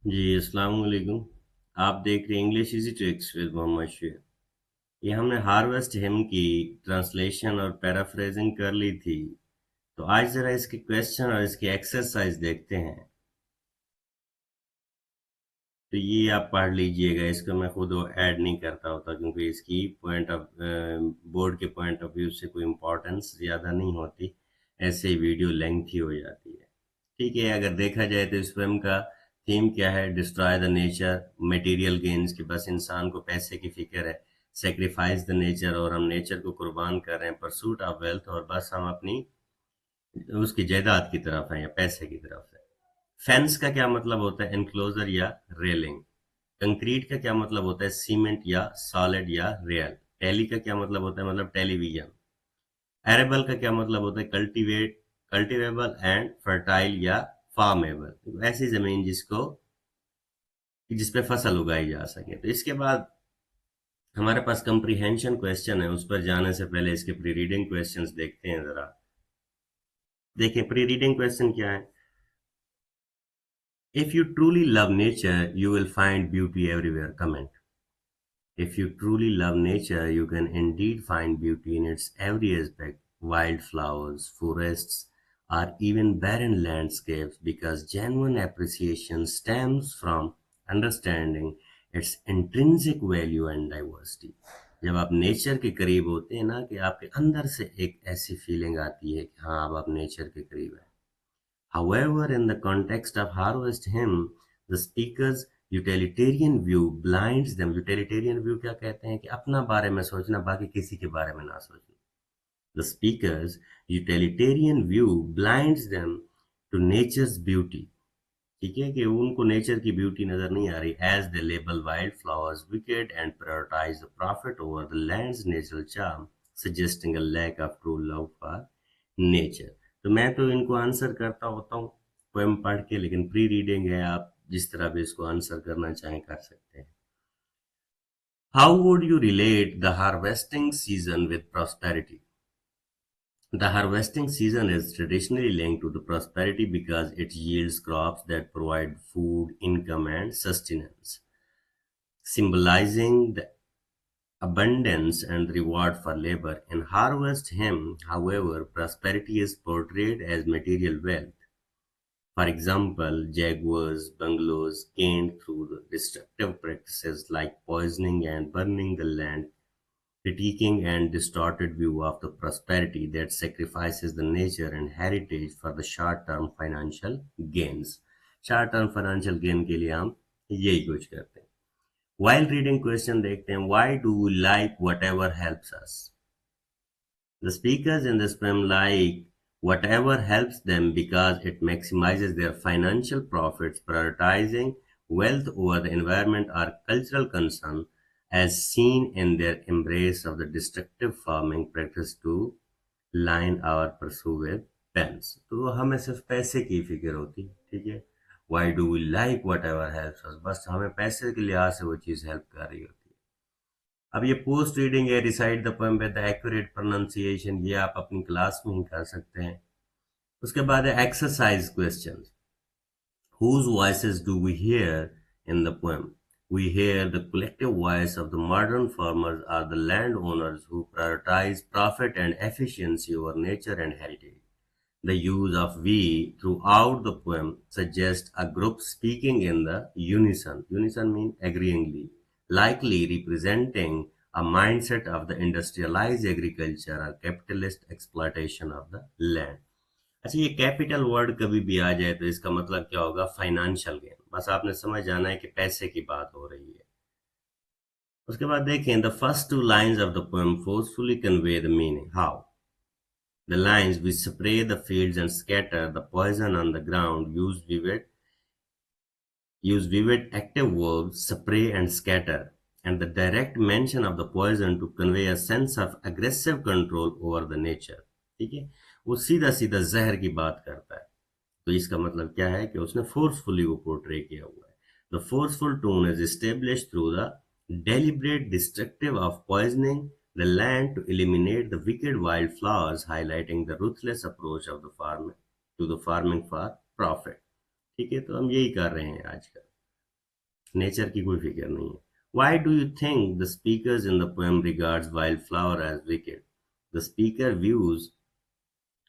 जी, अस्सलाम वालेकुम। आप देख रहे हैं English easy tricks with Mohammad Sheikh. ये हमने हार्वेस्ट हिम की ट्रांसलेशन और पैराफ्रेजिंग कर ली थी। तो आज जरा इसके क्वेश्चन और इसकी एक्सरसाइज देखते हैं। तो ये आप पढ़ लीजिएगा, इसको मैं खुद ऐड नहीं करता होता क्योंकि इसकी पॉइंट ऑफ बोर्ड के पॉइंट ऑफ व्यू से कोई इम्पोर्टेंस ज़्यादा नहीं होती। ऐसे ही वीडियो लेंथी हो जाती है। ठीक है, अगर देखा जाए तो इस फिल्म का थीम क्या है? Destroy the nature, material gains की, बस इंसान को पैसे की फिक्र है। सेक्रीफाइस द नेचर, और हम नेचर को कुर्बान कर रहे हैं। परसूट ऑफ वेल्थ, और बस हम अपनी उसकी जायदाद की तरफ है या पैसे की तरफ है। फेंस का क्या मतलब होता है? एनक्लोजर या रेलिंग। कंक्रीट का क्या मतलब होता है? सीमेंट या सॉलिड या रियल। टेली का क्या मतलब होता है? मतलब टेलीविजन। एरेबल का क्या मतलब होता है? कल्टीवेबल एंड फर्टाइल या फार्मेबल, ऐसी जमीन जिस पे फसल उगाई जा सके। तो इसके बाद हमारे पास कंप्रीहेंशन क्वेश्चन है, उस पर जाने से पहले इसके प्री रीडिंग क्वेश्चंस देखते हैं जरा। देखिए प्री रीडिंग क्वेश्चन क्या है। If you truly love nature you will find beauty everywhere, comment. If you truly love nature, you can indeed find beauty in its every aspect, wildflowers, forests, or even barren landscapes, because genuine appreciation stems from understanding its intrinsic value and diversity. जब आप nature के करीब होते हैं ना, कि आपके अंदर से एक ऐसी फीलिंग आती है कि हाँ अब आप नेचर के करीब हैं। However, in the context of Harvest Hymn, the speaker's utilitarian view blinds them. Utilitarian view क्या कहते हैं? कि अपना बारे में सोचना, बाकी किसी के बारे में ना सोचना। The speaker's utilitarian view blinds them to nature's beauty. ठीक है, कि उनको नेचर की ब्यूटी नजर नहीं आ रही। As they label wildflowers wicked and prioritize the profit over the land's natural charm, suggesting a lack of true love for nature. तो मैं तो इनको आंसर करता होता हूँ पोएम पढ़ के, लेकिन प्री रीडिंग है, आप जिस तरह भी इसको आंसर करना चाहें कर सकते हैं। How would you relate the harvesting season with prosperity? The harvesting season is traditionally linked to the prosperity because it yields crops that provide food, income, and sustenance, symbolizing the abundance and reward for labor. In Harvest Hymn, however, prosperity is portrayed as material wealth. For example, jaguars, bungalows gained through the destructive practices like poisoning and burning the land, critiquing and distorted view of the prosperity that sacrifices the nature and heritage for the short-term financial gains. Short-term financial gain के लिए हम यही कुछ करते हैं। While reading question देखते हैं, why do we like whatever helps us? The speakers in this poem like whatever helps them because it maximizes their financial profits, prioritizing wealth over the environment or cultural concern, as seen in their embrace of the destructive farming practice to line our pursue with pens. तो हमें सिर्फ पैसे की फिक्र होती, ठीक है। Why do we like whatever helps us? बस हमें पैसे के लिहाज से वो चीज़ हेल्प कर रही होती है। अब ये पोस्ट रीडिंग है, recite the poem with the accurate pronunciation, ये आप अपनी क्लास में ही कर सकते हैं। उसके बाद है exercise question. Whose voices do we hear in the poem? We hear the collective voice of the modern farmers or the landowners who prioritize profit and efficiency over nature and heritage. The use of we throughout the poem suggests a group speaking in the unison. Unison means agreeingly, likely representing a mindset of the industrialized agriculture or capitalist exploitation of the land. अच्छा, ये capital word कभी भी आ जाए तो इसका मतलब क्या होगा? Financial gain. बस आपने समझ जाना है कि पैसे की बात हो रही है। उसके बाद देखें, the first two lines of the poem forcefully convey the meaning. How? The lines which spray the fields and scatter the poison on the ground use vivid active verbs spray and scatter, and the direct mention of the poison to convey a sense of aggressive control over the nature. ठीक है, वो सीधा सीधा जहर की बात करता है। तो इसका मतलब क्या है? कि उसने फोर्सफुली वो पोर्ट्रे किया हुआ है। The forceful tone is established through the deliberate destructive of poisoning the land to eliminate the wicked wildflowers, highlighting the ruthless approach of the farmer to the farming for profit. ठीक है, तो हम यही कर रहे हैं आजकल। नेचर की कोई फिक्र नहीं है. Why do you think the speakers in the poem regards wildflower as wicked? The speaker views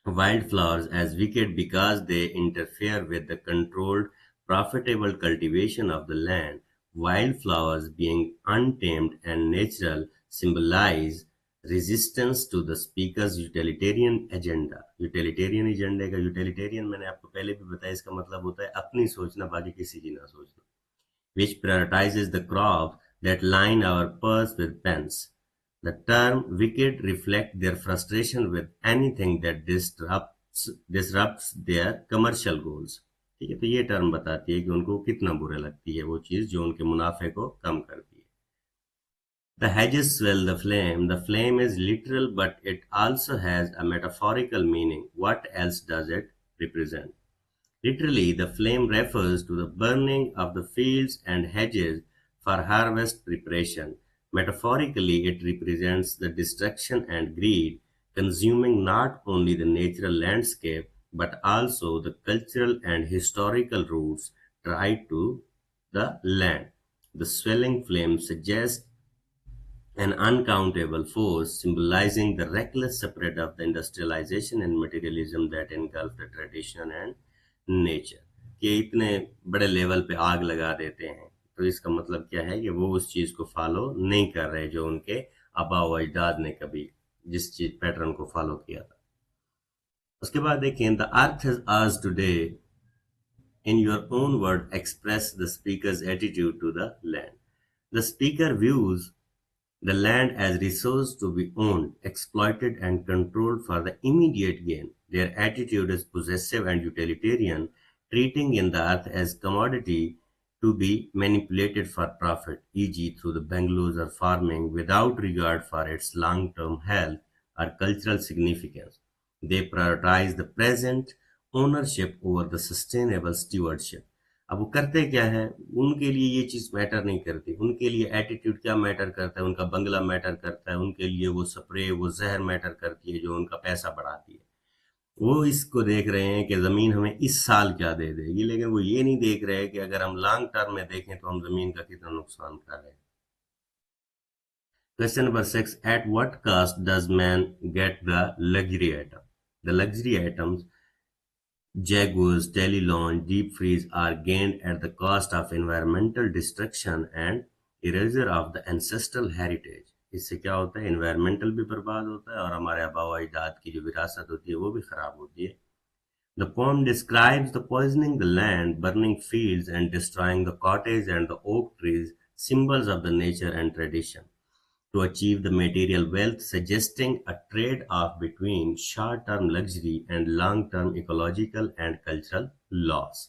wildflowers as wicked because they interfere with the controlled, profitable cultivation of the land. Wildflowers, being untamed and natural, symbolize resistance to the speaker's utilitarian agenda. Utilitarian agenda का utilitarian मैंने आपको पहले भी बताया, इसका मतलब होता है अपनी सोचना, बाकी किसी की ना सोचना, which prioritizes the crops that line our purse with pence. The term wicked reflects their frustration with anything that disrupts their commercial goals. ठीक है, तो ये टर्म बताती है कि उनको कितना बुरा लगती है वो चीज जो उनके मुनाफे को कम करती है. The hedges swell the flame. The flame is literal, but it also has a metaphorical meaning. What else does it represent? Literally, the flame refers to the burning of the fields and hedges for harvest preparation. Metaphorically, it represents the destruction and greed, consuming not only the natural landscape but also the cultural and historical roots tied to the land. The swelling flame suggests an uncountable force symbolizing the reckless spread of the industrialization and materialism that engulfed the tradition and nature. कि इतने बड़े level पे आग लगा देते हैं, तो इसका मतलब क्या है कि वो उस चीज को फॉलो नहीं कर रहे जो उनके आबा व अजदाद ने कभी जिस चीज पैटर्न को फॉलो किया था. उसके बाद देखें, the earth has asked today in your own word express the speaker's attitude to the land. The speaker views the land as resource to be owned, exploited, and controlled for the immediate gain. Their attitude is possessive and utilitarian, treating in the earth as commodity to be manipulated for profit, e.g., through the bungalows or farming, without regard for its long-term health or cultural significance. They prioritize the present ownership over the sustainable stewardship. अब वो करते क्या है, उनके लिए ये चीज matter नहीं करती, उनके लिए एटीट्यूड क्या मैटर करता है, उनका बंगला मैटर करता है, उनके लिए वो स्प्रे वो जहर मैटर करती है जो उनका पैसा बढ़ाती है. वो इसको देख रहे हैं कि जमीन हमें इस साल क्या दे देगी, लेकिन वो ये नहीं देख रहे कि अगर हम लॉन्ग टर्म में देखें तो हम जमीन का कितना नुकसान कर रहे हैं. Question number 6, at what cost does man get the luxury item? The luxury items Jaguars, daily launch, deep freeze are gained at the cost of environmental destruction and erasure of the ancestral heritage. इससे क्या होता है, environmental भी बर्बाद होता है और हमारे आबा व अजदाद की जो विरासत होती है वो भी खराब होती है. The poem describes the poisoning the land, burning fields and destroying the cottage and the oak trees, symbols of the nature and tradition, to achieve the material wealth, suggesting a trade-off between short-term luxury and long-term ecological and cultural loss.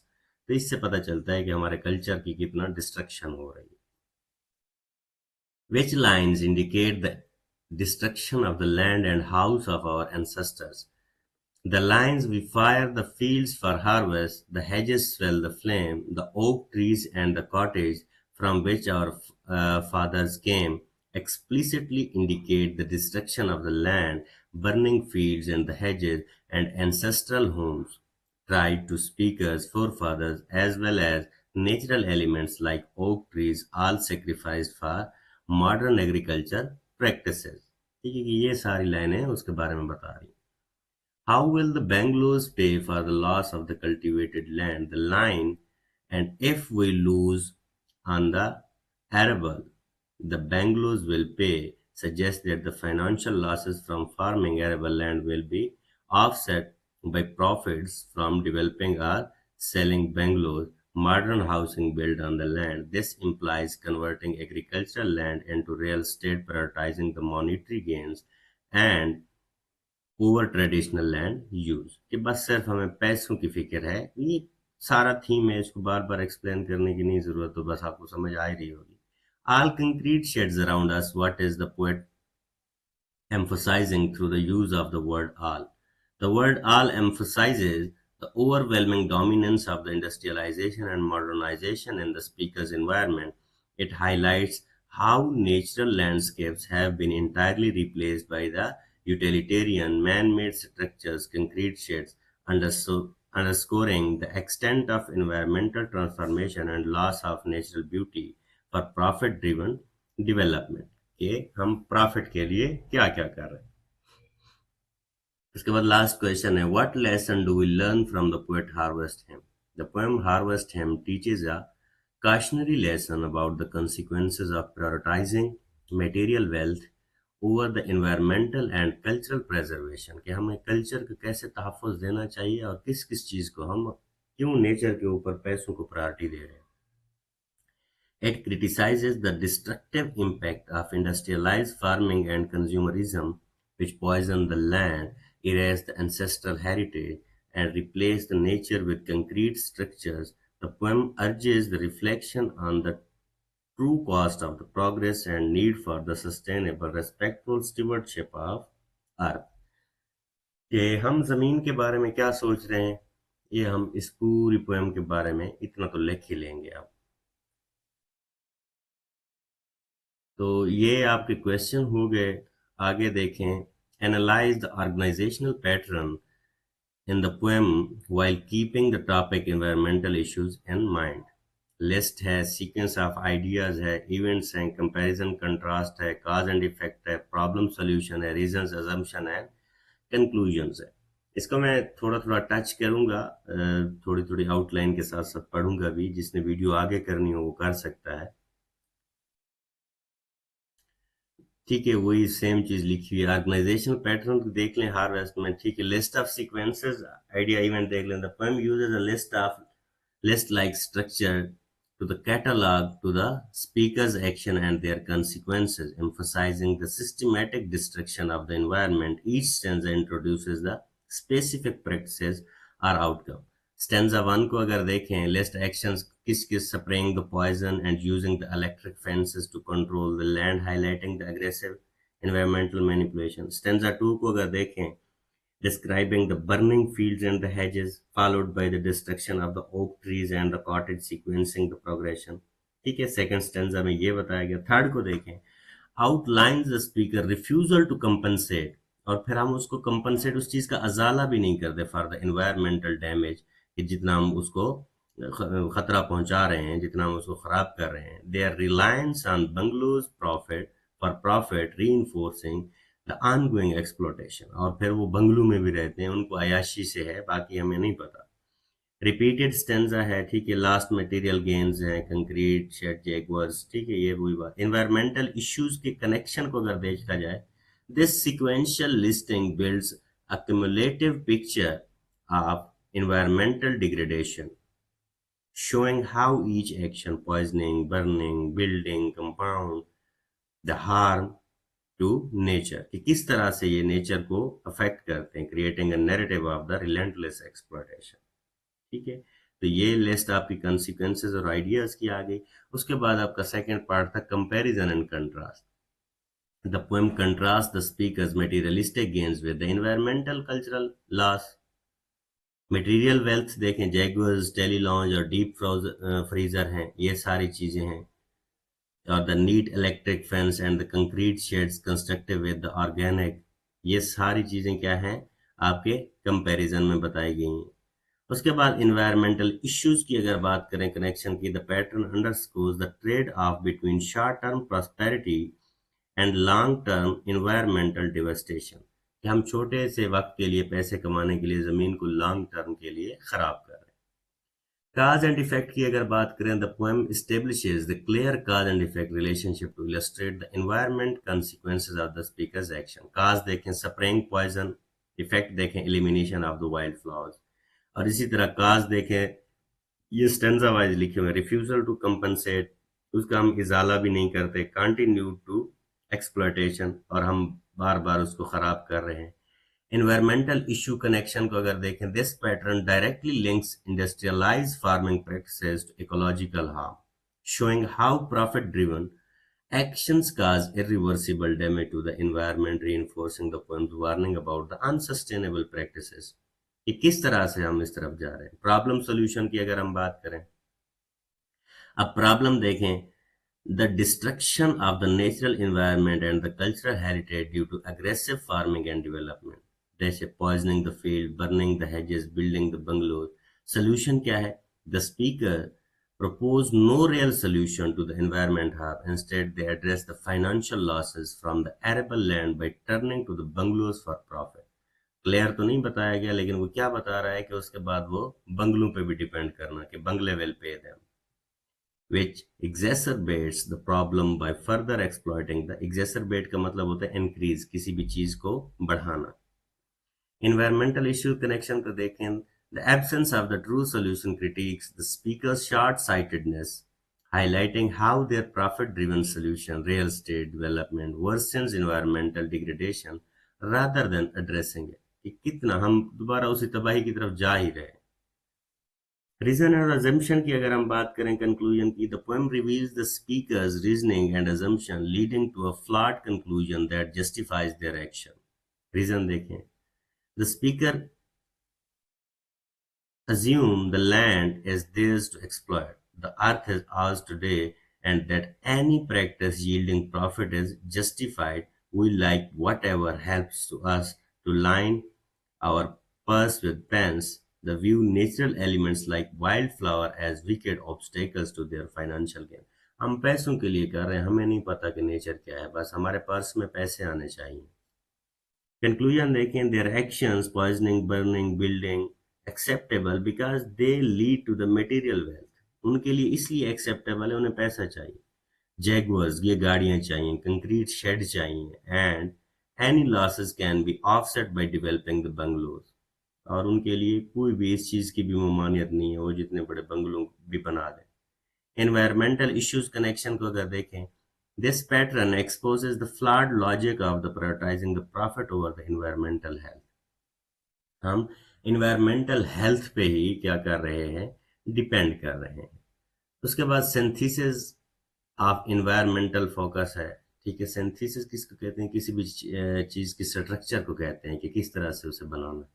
तो इससे पता चलता है कि हमारे culture की कितना destruction हो रही है. Which lines indicate the destruction of the land and house of our ancestors? The lines: we fire the fields for harvest, the hedges swell the flame, the oak trees and the cottage from which our fathers came, explicitly indicate the destruction of the land, burning fields and the hedges, and ancestral homes tried to speakers, forefathers, as well as natural elements like oak trees, all sacrificed for modern agriculture practices. ठीक है कि ये सारी लाइनें उसके बारे में बता रही. How will the Bangalows pay for the loss of the cultivated land? The line, and if we lose on the arable, the Bangalows will pay, suggests that the financial losses from farming arable land will be offset by profits from developing or selling bungalows, modern housing built on the land. This implies converting agricultural land into real estate, prioritizing the monetary gains and over traditional land use, कि बस सिर्फ हमें पैसों की फिक्र है. ये सारा थीम है, इसको बार बार एक्सप्लेन करने की नहीं जरूरत, तो बस आपको समझ आ ही रही होगी. All concrete sheds around us, what is the poet emphasizing through the use of the word all? The word all emphasizes the overwhelming dominance of the industrialization and modernization in the speaker's environment. It highlights how natural landscapes have been entirely replaced by the utilitarian man-made structures, concrete sheds, underscoring the extent of environmental transformation and loss of natural beauty for profit-driven development. कि हम profit के लिए क्या क्या कर रहे हैं. उसके बाद लास्ट क्वेश्चन है, what lesson do we learn from the poet harvest hymn. The poem harvest hymn teaches a cautionary lesson about the consequences of prioritizing material wealth over the environmental and cultural preservation. कि हमें culture को कैसे तहफ़्फ़ुज़ देना चाहिए और किस किस चीज़ को हम क्यों नेचर के ऊपर पैसों को प्रायोरिटी दे रहे हैं. It criticizes the destructive impact of industrialized farming and consumerism, which poison the land, erase the ancestral heritage, and replace the nature with concrete structures. The poem urges the reflection on the true cost of the progress and need for the sustainable, respectful stewardship of earth. कि हम ज़मीन के बारे में क्या सोच रहे हैं, ये हम इस पूरी पोएम के बारे में इतना तो लिख ही लेंगे अब. तो ये आपके क्वेश्चन हो गए. आगे देखें, analyse the organisational pattern in the poem while keeping the topic environmental issues in mind. List है, सीक्वेंस ऑफ आइडियाज है, इवेंट्स हैं, कंपैरिजन कंट्रास्ट है, कॉज एंड इफेक्ट है, प्रॉब्लम सॉल्यूशन है, रीजंस, अजम्पशन है, कंक्लूजन्स है. इसको मैं थोड़ा थोड़ा टच करूंगा, थोड़ी थोड़ी आउटलाइन के साथ साथ पढ़ूंगा भी. जिसने वीडियो आगे करनी हो वो कर सकता है. ठीक है, वही सेम चीज लिखी हुई है. ऑर्गेनाइजेशनल पैटर्न देख लें हार्वेस्ट में. ठीक है, list of sequences, idea, event देख लें. The poem uses a list like structure to the catalog to the speaker's action and their consequences, emphasizing the systematic destruction of the environment. Each stanza introduces the specific practices or outcome. Stanza 1 को अगर देखें, list actions किस किस, spraying the poison and using the electric fences to control the land, highlighting the aggressive environmental manipulation. Stanza 2 को अगर देखें, describing the burning fields and the hedges, followed by the destruction of the oak trees and the cottage, sequencing the progression. ठीक है, second stanza में ये बताया गया. Third को देखें, outlines the speaker refusal to compensate, और फिर हम उसको compensate उस चीज का अजाला भी नहीं करते for the environmental damage, कि जितना हम उसको खतरा पहुंचा रहे हैं, जितना हम उसको खराब कर रहे हैं. Their reliance on bungalows profit reinforcing the ongoing exploitation. और फिर वो बंगलू में भी रहते हैं, उनको अयाशी से है, बाकी हमें नहीं पता. रिपीटेड स्टेंजा है. ठीक है, लास्ट मटेरियल गेन्स है, कंक्रीट, शेड, जैगवर्स. ठीक है, ये वही बात. एनवायरमेंटल इश्यूज के कनेक्शन को अगर देखा जाए, this sequential listing builds a cumulative picture of environmental degradation, showing how each action, poisoning, burning, building, compound the harm to nature, कि किस तरह से ये नेचर को अफेक्ट करते हैं, creating a narrative of the relentless exploitation. ठीक है, तो ये लिस्ट आपकी कॉन्सिक्वेंसेस और आइडियाज की आ गई. उसके बाद आपका सेकंड पार्ट था comparison and contrast. The poem contrast the speaker's materialistic gains with the environmental cultural loss. Material wealth देखें, जैगवर्स, टेली लॉन्ज और डीप फ्रीजर हैं, ये सारी चीजें हैं. और the neat electric fence and the concrete sheds constructed with the organic, ये सारी चीजें क्या हैं आपके कंपैरिजन में बताई गई हैं. उसके बाद इन्वायरमेंटल इश्यूज की अगर बात करें कनेक्शन की, the pattern underscores the trade off between short term prosperity and long term environmental devastation, कि हम छोटे से वक्त के लिए पैसे कमाने के लिए जमीन को लॉन्ग टर्म के लिए खराब कर रहे हैं. Cause and effect की अगर बात करें, the poem establishes the clear cause and effect relationship to illustrate the environment consequences of the speaker's action. Cause देखें spraying poison, effect देखें elimination of the wildflowers, और इसी तरह cause देखें, ये stanza wise लिखे हुए, refusal to compensate, उसका हम इजाला भी नहीं करते, continue to exploitation, और हम बार बार उसको खराब कर रहे हैं. एनवायरमेंटल इशू कनेक्शन को अगर देखें, this pattern directly links industrialised farming practices to ecological harm, showing how profit driven actions cause irreversible damage to the environment, reinforcing the poem's warning about the unsustainable practices. कि किस तरह से हम इस तरफ जा रहे हैं. प्रॉब्लम सॉल्यूशन की अगर हम बात करें, अब प्रॉब्लम देखें, the destruction of the natural environment and the cultural heritage due to aggressive farming and development. जैसे poisoning the field, burning the hedges, building the bungalows। Solution क्या है? The speaker propose no real solution to the environment harm. Instead, they address the financial losses from the arable land by turning to the bungalows for profit। Clear तो नहीं बताया गया, लेकिन वो क्या बता रहा है कि उसके बाद वो बंगलों पे भी डिपेंड करना कि बंगले will pay them, which exacerbates the problem by further exploiting the। exacerbate का मतलब होता है increase, किसी भी चीज को बढ़ाना। Environmental issue connection को देखें, the absence of the true solution critiques the speaker's short-sightedness, highlighting how their profit-driven solution, real estate development, worsens environmental degradation rather than addressing it। कि कितना हम दोबारा उसी तबाही की तरफ जा ही रहे हैं। रीजन और assumption की अगर हम बात करें कंक्लूजन की, the poem reveals the speaker's reasoning and assumption leading to a flawed conclusion that justifies their action। Reason देखें, the speaker assume the land is theirs to exploit, the earth is ours today, and that any practice yielding profit is justified. We like whatever helps to us to line our purse with pence. The view natural elements like wildflower as wicked obstacles to their financial gain। हम पैसों के लिए कर रहे हैं, हमें नहीं पता कि नेचर क्या है, बस हमारे पर्स में पैसे आने चाहिए। कंक्लूजन देखें, their actions poisoning, burning, building acceptable because they lead to the material wealth। उनके लिए इसलिए एक्सेप्टेबल है, उन्हें पैसा चाहिए। जैगवर्स, ये गाड़ियां चाहिए, कंक्रीट शेड चाहिए, and any losses can be offset by developing the bungalows. और उनके लिए कोई भी इस चीज की भी ममानियत नहीं है, वो जितने बड़े बंगलों भी बना दें। एनवायरमेंटल इश्यूज कनेक्शन को अगर देखें, this pattern exposes the flawed logic of the prioritizing the profit over the environmental health। हम environmental health पे ही क्या कर रहे हैं, डिपेंड कर रहे हैं। उसके बाद सिंथेसिस ऑफ environmental फोकस है। ठीक है, सिंथेसिस किसको कहते हैं? किसी भी चीज की स्ट्रक्चर को कहते हैं कि किस तरह से उसे बनाना।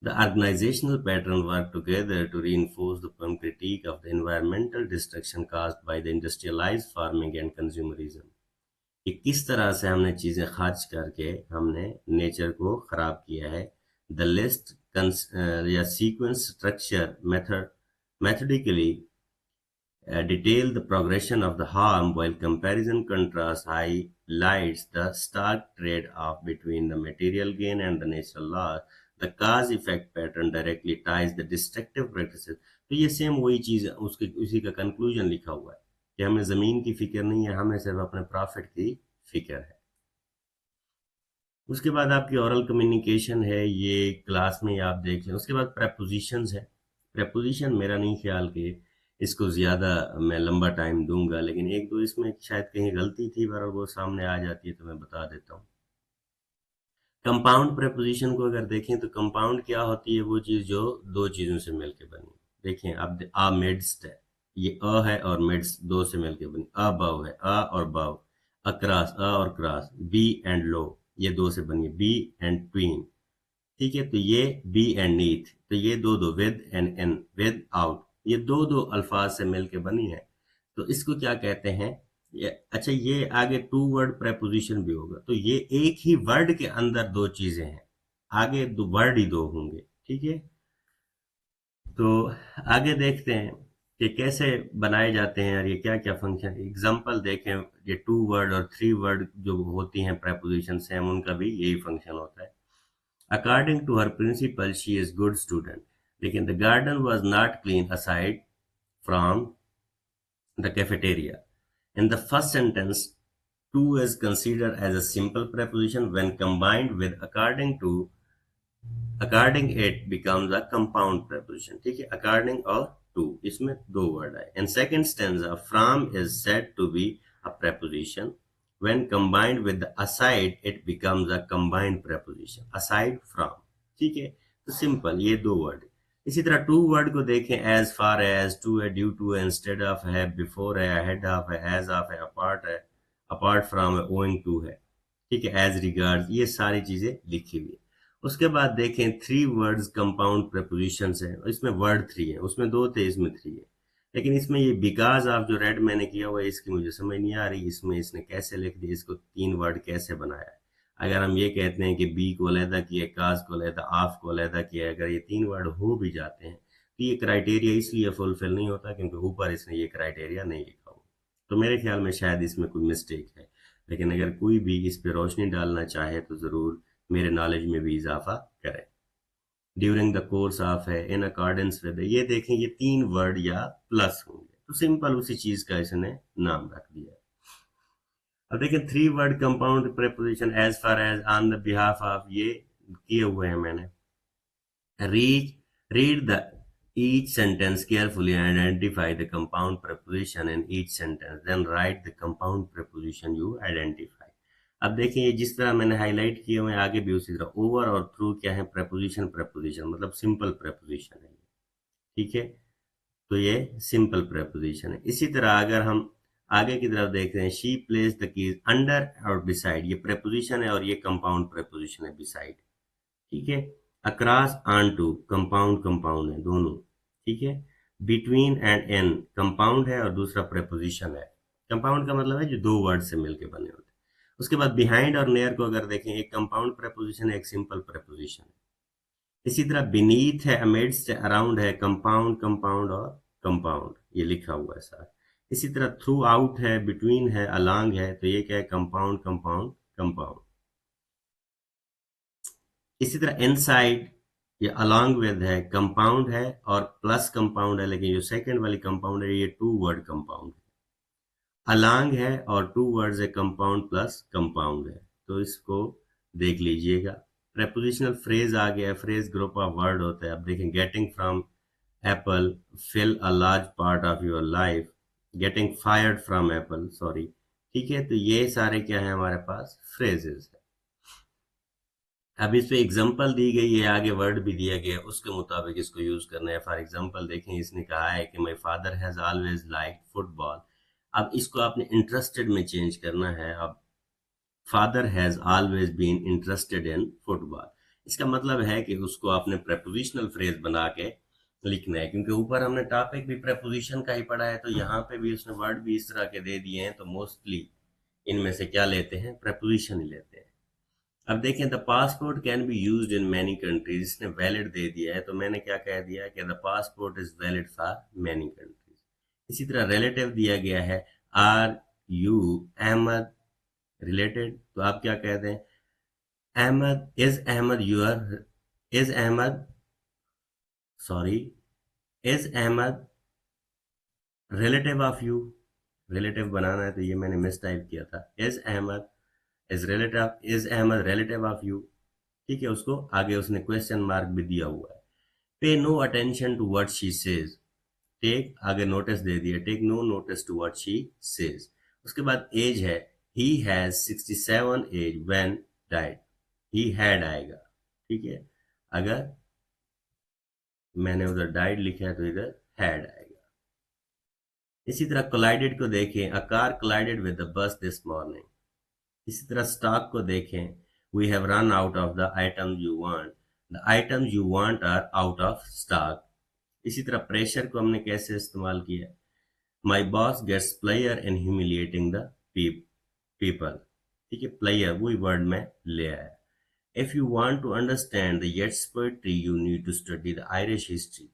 The organizational pattern work together to reinforce the firm critique of the environmental destruction caused by the industrialized farming and consumerism। कि किस तरह से हमने चीजें खर्च करके हमने नेचर को खराब किया है। द लिस्ट या sequence structure methodically detail the progression of the harm, while comparison contrast highlights the stark trade-off between the material gain and the natural loss। The cause-effect pattern directly ties the destructive practices। तो ये same वही चीज उसके उसी का conclusion लिखा हुआ है कि हमें जमीन की फिक्र नहीं है, हमें सिर्फ अपने प्रॉफिट की फिक्र है। उसके बाद आपकी ओरल कम्युनिकेशन है, ये क्लास में ही आप देख लें। उसके बाद प्रेपोजिशंस है। प्रेपोजिशन मेरा नहीं ख्याल कि इसको ज़्यादा मैं लंबा टाइम दूंगा, लेकिन एक दो इसमें शायद कहीं गलती थी, पर वो सामने आ जाती है तो मैं बता देता हूँ। कंपाउंड प्रेपोजिशन को अगर देखें तो कंपाउंड क्या होती है? वो चीज़ जो दो चीज़ों से मिलकर बनी। देखें अब आ मिड्स्ट है, ये अ है और मिड्स दो से मिलकर बनी। अबव है, अ और बव। अक्रॉस, अ और क्रॉस। बी एंड लो, ये दो से बनी। बी एंड ट्वीन, ठीक है, तो ये बी एंड नीथ, तो ये दो दो। With and in, with out, ये दो दो अल्फाज से मिलके बनी है, तो इसको क्या कहते हैं? ये अच्छा, ये आगे टू वर्ड प्रेपोजिशन भी होगा, तो ये एक ही वर्ड के अंदर दो चीजें हैं, आगे दो वर्ड ही दो होंगे। ठीक है, तो आगे देखते हैं कि कैसे बनाए जाते हैं और ये क्या क्या फंक्शन। एग्जांपल देखें, ये टू वर्ड और थ्री वर्ड जो होती हैं प्रेपोजिशन से, हम उनका भी यही फंक्शन होता है। According to her principal, she is good student, लेकिन the garden was not clean aside from the cafeteria। In the first sentence, to is considered as a simple preposition when combined with according it becomes a compound preposition। ठीक है, according और to इसमें दो word आए। In second stanza, from is said to be a preposition when combined with the aside it becomes a combined preposition। aside from, ठीक है, तो simple ये दो वर्ड। इसी तरह टू वर्ड को देखें, as far as, to है, due to है, instead of है, before है, ahead of है, as of है, apart है, apart from है, owing to है। ठीक है, as regards, ये सारी चीजें लिखी हुई है। उसके बाद देखें, थ्री वर्ड्स कंपाउंड प्रेपोजिशन है, इसमें वर्ड थ्री है, उसमें दो थे, इसमें थ्री है। लेकिन इसमें ये बिकॉज ऑफ जो रेड मैंने किया हुआ है, इसकी मुझे समझ नहीं आ रही, इसमें इसने कैसे लिख दिया, इसको तीन वर्ड कैसे बनाया है। अगर हम ये कहते हैं कि बी को अलहदा किया, काज को अलहदा, आफ को अलहदा किया, अगर ये 3 वर्ड हो भी जाते हैं तो ये क्राइटेरिया इसलिए फुलफिल नहीं होता क्योंकि ऊपर इसने ये क्राइटेरिया नहीं लिखा हुआ। तो मेरे ख्याल में शायद इसमें कोई मिस्टेक है, लेकिन अगर कोई भी इस पे रोशनी डालना चाहे तो ज़रूर मेरे नॉलेज में भी इजाफा करें। ड्यूरिंग द कोर्स ऑफ है, इन अकॉर्डेंस विद, ये देखें ये 3 वर्ड या प्लस होंगे तो सिंपल उसी चीज का इसने नाम रख दिया। अब देखिए 3 word compound preposition, as far as, on the behalf of, ये किए हुए हैं मैंने। Read read the each sentence carefully and identify the compound preposition in each sentence, then write the compound preposition you identify। अब देखिए जिस तरह मैंने हाईलाइट किए हुए आगे भी उसी तरह, ओवर और थ्रू क्या है, preposition preposition मतलब सिंपल preposition है, ठीक है। तो ये सिंपल preposition है। इसी तरह अगर हम आगे की तरफ देख रहे हैं, she place the keys under और बिसाइड, ये preposition है और ये compound preposition है बिसाइड, ठीक है। Across, on to, compound compound है दोनों, ठीक है। बिटवीन एंड इन कंपाउंड है और दूसरा प्रेपोजिशन है। कंपाउंड का मतलब है जो 2 वर्ड से मिलके बने होते हैं। उसके बाद बिहाइंड और नियर को अगर देखें, एक कंपाउंड प्रेपोजिशन है, एक सिंपल प्रेपोजिशन है। इसी तरह बीनीथ है, अमिड्स्ट है, अराउंड है, कंपाउंड कंपाउंड और कंपाउंड, ये लिखा हुआ है साथ। इसी तरह थ्रू आउट है, बिटवीन है, अलोंग है, तो ये क्या है, कंपाउंड कंपाउंड कंपाउंड। इसी तरह इनसाइड, ये अलॉन्ग विद है, कंपाउंड है और प्लस कंपाउंड है, लेकिन जो सेकंड वाली कंपाउंड है ये 2 वर्ड कंपाउंड है। अलॉन्ग है और 2 वर्ड्स है, कंपाउंड प्लस कंपाउंड है, तो इसको देख लीजिएगा। प्रेपोजिशनल फ्रेज आ गया है, फ्रेज ग्रुप ऑफ वर्ड होता है। अब देखें, getting from Apple, fill a large part of your life, getting fired from Apple, sorry, ठीक है। तो ये सारे क्या है हमारे पास, फ्रेजेस है। अब इस पे एग्जाम्पल दी गई है, आगे वर्ड भी दिया गया है, उसके मुताबिक इसको यूज करना है। फॉर एग्जाम्पल देखें, इसने कहा है कि my father has always like football. अब इसको आपने इंटरेस्टेड में चेंज करना है। अब father has always been interested in football, इसका मतलब है कि उसको आपने प्रेपोजिशनल फ्रेज बना के लिखना है, क्योंकि ऊपर हमने टॉपिक भी प्रेपोजिशन का ही पढ़ा है, तो यहाँ पे भी उसने वर्ड भी इस तरह के दे दिए हैं, तो मोस्टली इनमें से क्या लेते हैं, प्रेपोजिशन ही लेते हैं। अब देखें, the passport can be used in many countries, इसने वैलिड दे दिया है, तो मैंने क्या कह दिया कि the passport is valid for many countries. इसी तरह रिलेटिव दिया गया है, आर यू अहमद रिलेटेड, तो आप क्या कहते हैं, Ahmad, is Ahmad your, is Ahmad, sorry, is Ahmad relative of you, relative बनाना है तो ये मैंने मिस टाइप किया था, is Ahmad is Ahmad relative of you, ठीक है। उसको आगे उसने क्वेश्चन मार्क भी दिया हुआ है। Pay no attention to what she says, take आगे नोटिस दे दिया, take no notice to what she says. उसके बाद एज है, he has 67 age when died, he had आएगा, ठीक है। अगर मैंने उधर डाइड लिखा है तो इधर हैड आएगा। इसी तरह कोलाइडेड को देखें, a car collided with the bus this morning. इसी तरह स्टॉक को देखें, we have run out of the items you want, the items you want are out of stock. इसी तरह प्रेशर को हमने कैसे इस्तेमाल किया, my boss gets pleasure in humiliating the people, ठीक है। प्लेयर वही वर्ड में ले आया। If you want to understand the Yeats poetry you need to study the Irish history,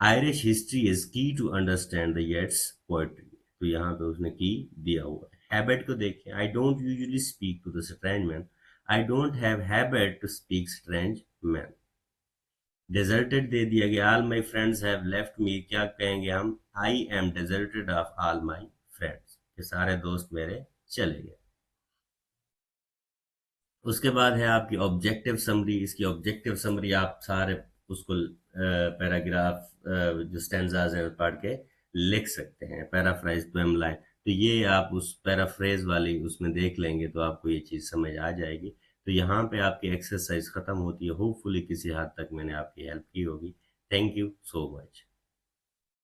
Irish history is key to understand the Yeats poetry, तो यहाँ पे उसने की दिया हुआ है। हैबिट को देखें, I don't usually speak to the strange man, I don't have habit to speak strange man. Deserted दे दिया गया, all my friends have left me, क्या कहेंगे हम, I am deserted of all my friends, ये सारे दोस्त मेरे चले गए। उसके बाद है आपकी ऑब्जेक्टिव समरी, इसकी ऑब्जेक्टिव समरी आप सारे उसको पैराग्राफ जो स्टैंजाज हैं पढ़ के लिख सकते हैं, पैराफ्राइज पोएम लाइन, तो ये आप उस पैराफ्रेज वाली उसमें देख लेंगे तो आपको ये चीज़ समझ आ जाएगी। तो यहाँ पे आपकी एक्सरसाइज ख़त्म होती है। होपफुली किसी हद तक मैंने आपकी हेल्प की होगी। Thank you so much.